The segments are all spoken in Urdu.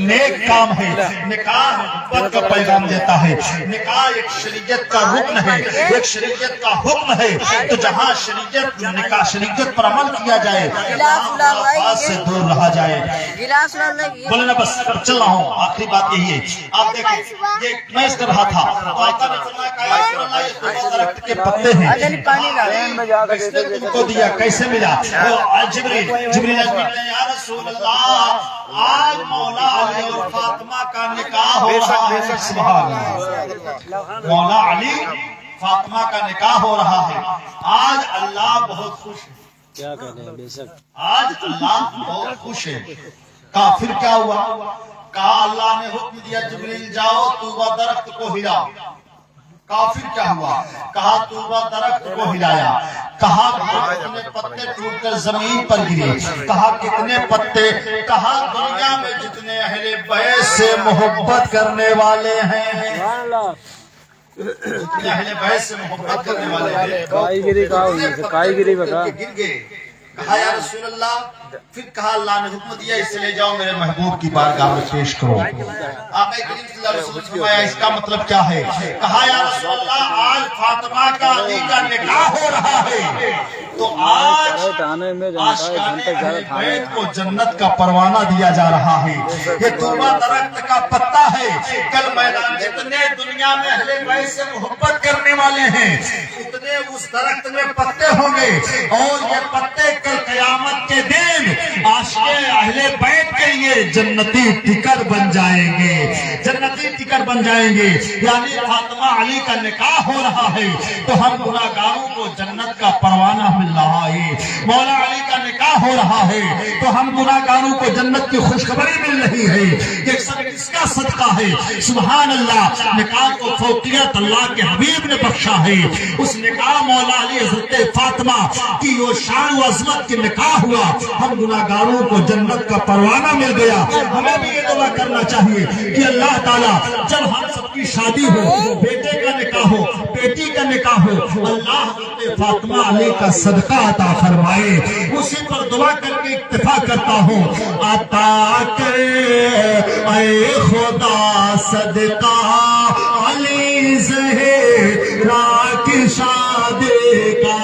نیک کام ہے، نکاح محبت کا پیغام دیتا ہے، نکاح ایک شریعت کا رکن ہے، ایک شریعت کا حکم ہے۔ تو جہاں شریعت نکاح شریعت پر عمل کیا جائے خرافات سے دور رہا جائے۔ بولے نا بس چل رہا ہوں، آخری بات یہی ہے۔ آپ دیکھیں یہ میں کر رہا تھا تو آقا نے فرمایا کہ یا رسول اللہ یہ درخت کے پتے ہیں، اس نے تم کو دیا کیسے ملا؟ جبریل یا رسول اللہ آج مولا علی اور فاطمہ کا نکاح ہو رہا ہے۔ سبحان اللہ، مولا علی فاطمہ کا نکاح ہو رہا ہے۔ آج اللہ بہت خوش ہے، کیا کہنے بے شک آج اللہ بہت خوش ہے۔ کافر کیا ہوا؟ کہا اللہ نے حکم دیا جبریل جاؤ طوبہ درخت کو ہلا۔ کافر کیا ہوا؟ کہا طوبہ درخت کو ہلایا، کہا کتنے پتے ٹوٹ کر زمین پر گرے، کہا کتنے پتے، کہا دنیا میں جتنے اہل بیت سے محبت کرنے والے ہیں، جتنے اہل بیت سے محبت کرنے والے ہیں، کائی گری کہا ہوئی ہے، کائی گری بکا گر گئے۔ کہا یا رسول اللہ، پھر کہا اللہ نے حکم دیا اسے لے جاؤ میرے محبوب کی بارگاہ میں پیش کرو۔ آقا کریم صلی اللہ علیہ وسلم نے فرمایا اس کا مطلب کیا ہے؟ کہا یا رسول اللہ آج فاطمہ کا علی کا نکاح ہو رہا ہے، تو آج عاشقان اہل بیت کو جنت کا پروانہ دیا جا رہا ہے۔ یہ طوبہ درخت کا پتا ہے، کل میدان جتنے دنیا میں اہل بیت سے محبت کرنے والے ہیں اتنے اس درخت میں پتے ہوں گے، اور یہ پتے کل قیامت کے دن عاشق اہل بیت کے لیے جنتی ٹکٹ بن جائیں گے، جنتی ٹکٹ بن جائیں گے۔ یعنی فاطمہ علی کا نکاح ہو رہا ہے تو ہم گناہگاروں کو جنت کا پروانہ مل رہا ہے، مولا علی کا نکاح ہو رہا ہے تو ہم گناہگاروں کو جنت کی خوشخبری مل رہی ہے۔ یہ سب کس کا صدقہ ہے؟ سبحان اللہ، نکاح کو فوقیت اللہ کے حبیب نے بخشا ہے۔ اس نکاح مولا علی حضرت فاطمہ کی وہ شان و عظمت کی نکاح ہوا، ہم گناہگاروں کو جنت کا پروانہ مل گیا۔ ہمیں بھی یہ دعا کرنا چاہیے کہ اللہ تعالیٰ جب ہم سب کی شادی ہو، بیٹے کا نکاح ہو، بیٹی کا نکاح ہو، اللہ حضرت فاطمہ علی کا صدقہ عطا فرمائے۔ اسی پر دعا کر کے اکتفا کرتا ہوں، عطا کر اے خدا صدقہ علی زہرا کی شادی کا۔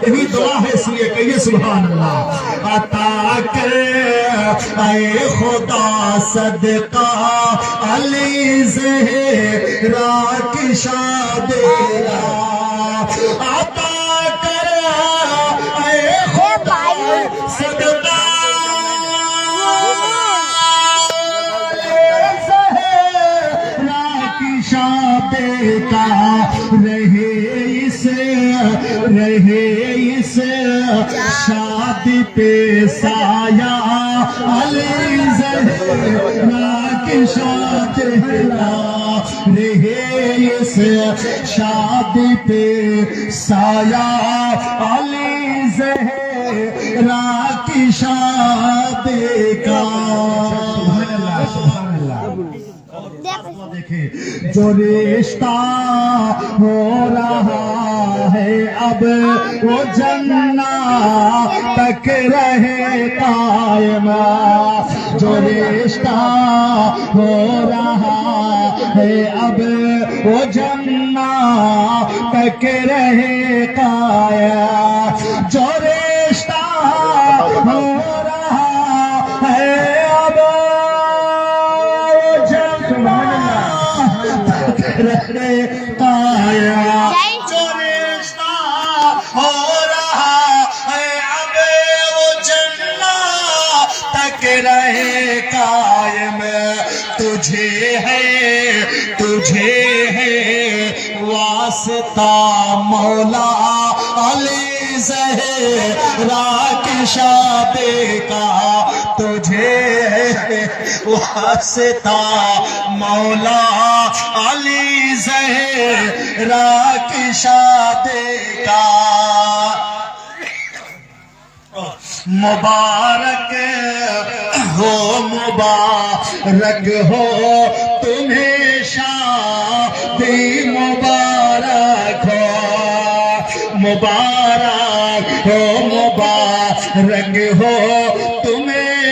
یہی دعا ہے، اس لیے کہیے سبحان اللہ۔ عطا کر اے خدا صدقہ علی زہرا کی شادی کا، عطا کر اے خدا صدقہ علی زہرا کی شادی کا، رہے اس شادی پہ سایہ علی زہرا کی شادی کا، رہے اس شادی پہ سایہ علی زہرا کی شادی کا۔ دیکھیں جو رشتہ ہو رہا ہے اب وہ جنت تک رہے قائم، جو رشتہ ہو رہا ہے اب وہ جنت تک رہے قائم، جو رشتہ ہو رہا ہے اب رہے قائم، جو رشتہ ہو رہا ہے اب وہ جنت تک رہے قائم، تجھے ہے واسطہ مولا علی زہرا کی شادی کا، تجھے واسطہ مولا علی زہرا کی شادی کا، مبارک ہو تمہیں شادی مبارک ہو، مبارک ہو تمہیں